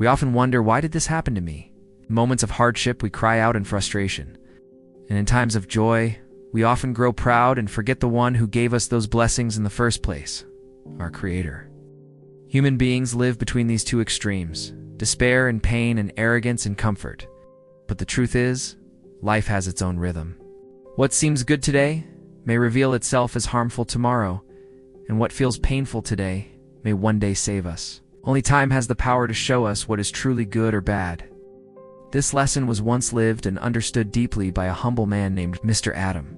We often wonder, why did this happen to me? In moments of hardship, we cry out in frustration. And in times of joy, we often grow proud and forget the one who gave us those blessings in the first place, our Creator. Human beings live between these two extremes, despair and pain and arrogance and comfort. But the truth is, life has its own rhythm. What seems good today may reveal itself as harmful tomorrow, and what feels painful today may one day save us. Only time has the power to show us what is truly good or bad. This lesson was once lived and understood deeply by a humble man named Mr. Adam.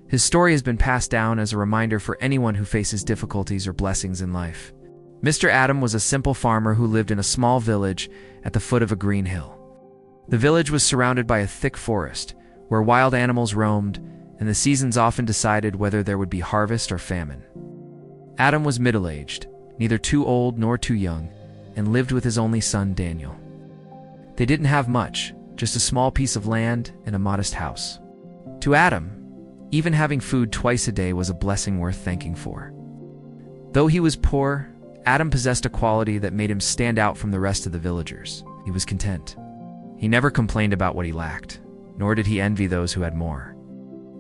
His story has been passed down as a reminder for anyone who faces difficulties or blessings in life. Mr. Adam was a simple farmer who lived in a small village at the foot of a green hill. The village was surrounded by a thick forest, where wild animals roamed, and the seasons often decided whether there would be harvest or famine. Adam was middle-aged, neither too old nor too young, and lived with his only son, Daniel. They didn't have much, just a small piece of land and a modest house. To Adam, even having food twice a day was a blessing worth thanking for. Though he was poor, Adam possessed a quality that made him stand out from the rest of the villagers. He was content. He never complained about what he lacked, nor did he envy those who had more.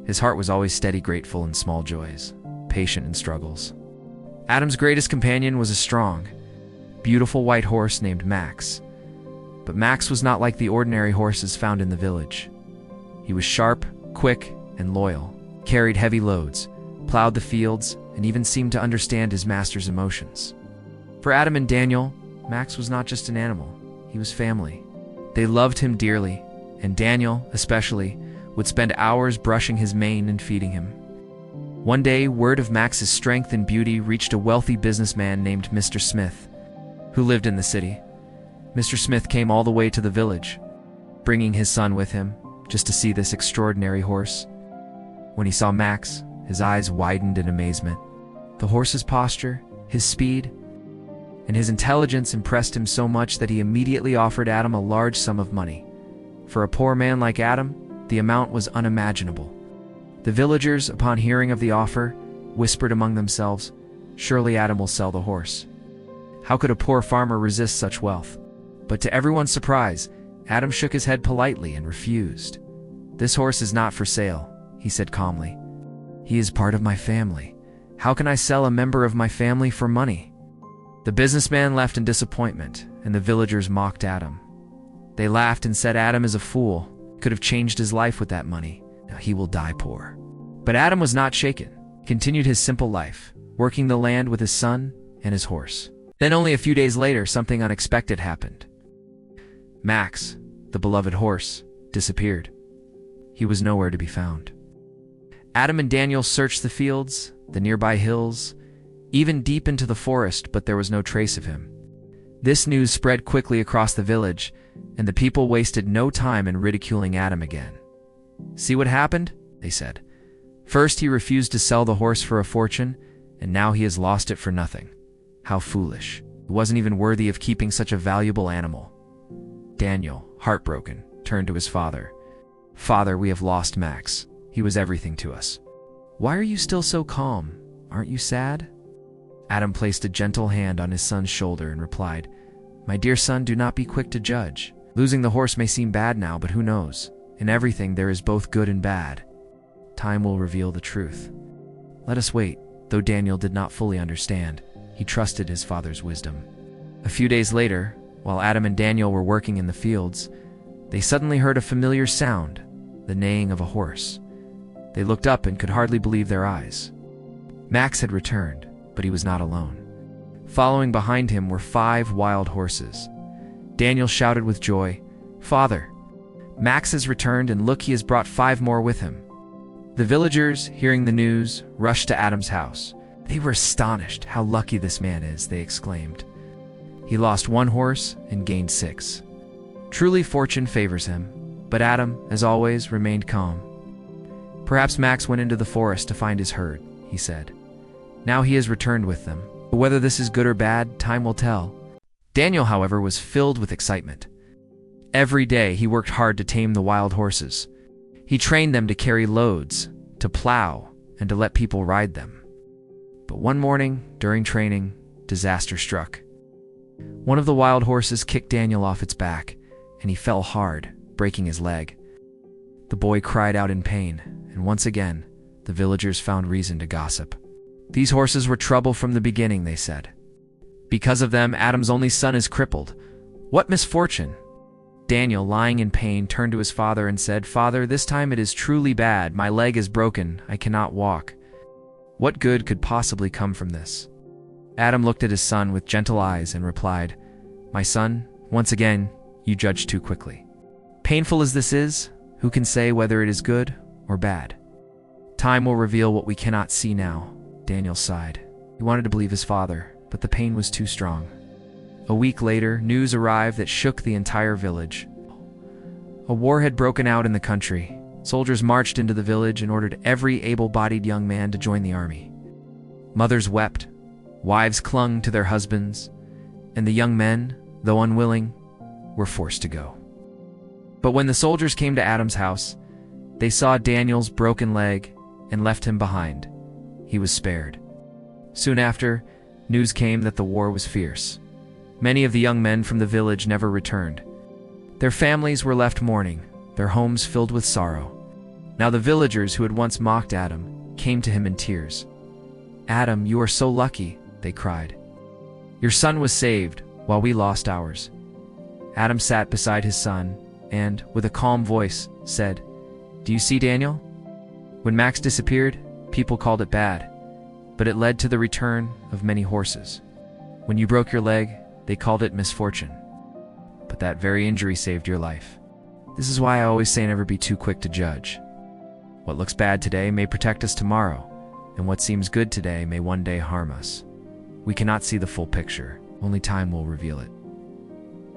His heart was always steady, grateful in small joys, patient in struggles. Adam's greatest companion was a strong, beautiful white horse named Max. But Max was not like the ordinary horses found in the village. He was sharp, quick, and loyal, carried heavy loads, plowed the fields, and even seemed to understand his master's emotions. For Adam and Daniel, Max was not just an animal, he was family. They loved him dearly, and Daniel, especially, would spend hours brushing his mane and feeding him. One day, word of Max's strength and beauty reached a wealthy businessman named Mr. Smith, who lived in the city. Mr. Smith came all the way to the village, bringing his son with him, just to see this extraordinary horse. When he saw Max, his eyes widened in amazement. The horse's posture, his speed, and his intelligence impressed him so much that he immediately offered Adam a large sum of money. For a poor man like Adam, the amount was unimaginable. The villagers, upon hearing of the offer, whispered among themselves, "Surely Adam will sell the horse." How could a poor farmer resist such wealth? But to everyone's surprise, Adam shook his head politely and refused. "This horse is not for sale," he said calmly. "He is part of my family. How can I sell a member of my family for money?" The businessman left in disappointment, and the villagers mocked Adam. They laughed and said Adam is a fool, could have changed his life with that money. Now he will die poor. But Adam was not shaken. He continued his simple life, working the land with his son and his horse. Then only a few days later, something unexpected happened. Max, the beloved horse, disappeared. He was nowhere to be found. Adam and Daniel searched the fields, the nearby hills, even deep into the forest, but there was no trace of him. This news spread quickly across the village, and the people wasted no time in ridiculing Adam again. "See what happened?" they said. "First he refused to sell the horse for a fortune, and now he has lost it for nothing. How foolish. He wasn't even worthy of keeping such a valuable animal." Daniel, heartbroken, turned to his father. "Father, we have lost Max. He was everything to us." "Why are you still so calm? Aren't you sad?" Adam placed a gentle hand on his son's shoulder and replied, "My dear son, do not be quick to judge. Losing the horse may seem bad now, but who knows? In everything there is both good and bad. Time will reveal the truth. Let us wait." Though Daniel did not fully understand, he trusted his father's wisdom. A few days later, while Adam and Daniel were working in the fields, they suddenly heard a familiar sound, the neighing of a horse. They looked up and could hardly believe their eyes. Max had returned, but he was not alone. Following behind him were 5 wild horses. Daniel shouted with joy, "Father, Max has returned, and look, he has brought 5 more with him." The villagers, hearing the news, rushed to Adam's house. They were astonished. "How lucky this man is," they exclaimed. "He lost 1 horse and gained 6. Truly fortune favors him." But Adam, as always, remained calm. "Perhaps Max went into the forest to find his herd," he said. "Now he has returned with them. But whether this is good or bad, time will tell." Daniel, however, was filled with excitement. Every day he worked hard to tame the wild horses. He trained them to carry loads, to plow, and to let people ride them. But one morning, during training, disaster struck. One of the wild horses kicked Daniel off its back, and he fell hard, breaking his leg. The boy cried out in pain, and once again, the villagers found reason to gossip. These horses were trouble from the beginning, they said. Because of them, Adam's only son is crippled. What misfortune! Daniel, lying in pain, turned to his father and said, "Father, this time it is truly bad. My leg is broken. I cannot walk. What good could possibly come from this?" Adam looked at his son with gentle eyes and replied, "My son, once again, you judge too quickly. Painful as this is, who can say whether it is good or bad? Time will reveal what we cannot see now." Daniel sighed. He wanted to believe his father, but the pain was too strong. A week later, news arrived that shook the entire village. A war had broken out in the country. Soldiers marched into the village and ordered every able-bodied young man to join the army. Mothers wept, wives clung to their husbands, and the young men, though unwilling, were forced to go. But when the soldiers came to Adam's house, they saw Daniel's broken leg and left him behind. He was spared. Soon after, news came that the war was fierce. Many of the young men from the village never returned. Their families were left mourning, their homes filled with sorrow. Now the villagers who had once mocked Adam came to him in tears. "Adam, you are so lucky," they cried. "Your son was saved, while we lost ours." Adam sat beside his son and, with a calm voice, said, "Do you see, Daniel? When Max disappeared, people called it bad, but it led to the return of many horses. When you broke your leg, they called it misfortune. But that very injury saved your life. This is why I always say never be too quick to judge. What looks bad today may protect us tomorrow, and what seems good today may one day harm us. We cannot see the full picture. Only time will reveal it."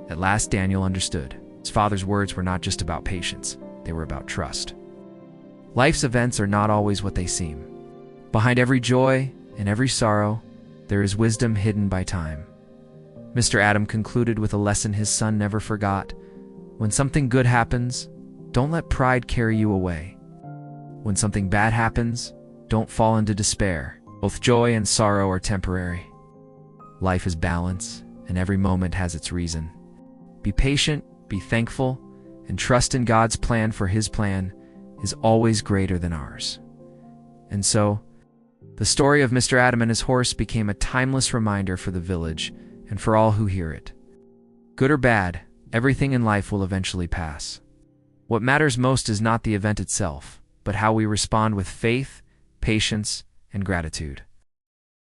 At last, Daniel understood. His father's words were not just about patience. They were about trust. Life's events are not always what they seem. Behind every joy and every sorrow, there is wisdom hidden by time. Mr. Adam concluded with a lesson his son never forgot. When something good happens, don't let pride carry you away. When something bad happens, don't fall into despair. Both joy and sorrow are temporary. Life is balance, and every moment has its reason. Be patient, be thankful, and trust in God's plan, for His plan is always greater than ours. And so, the story of Mr. Adam and his horse became a timeless reminder for the village and for all who hear it. Good or bad, everything in life will eventually pass. What matters most is not the event itself, but how we respond with faith, patience, and gratitude.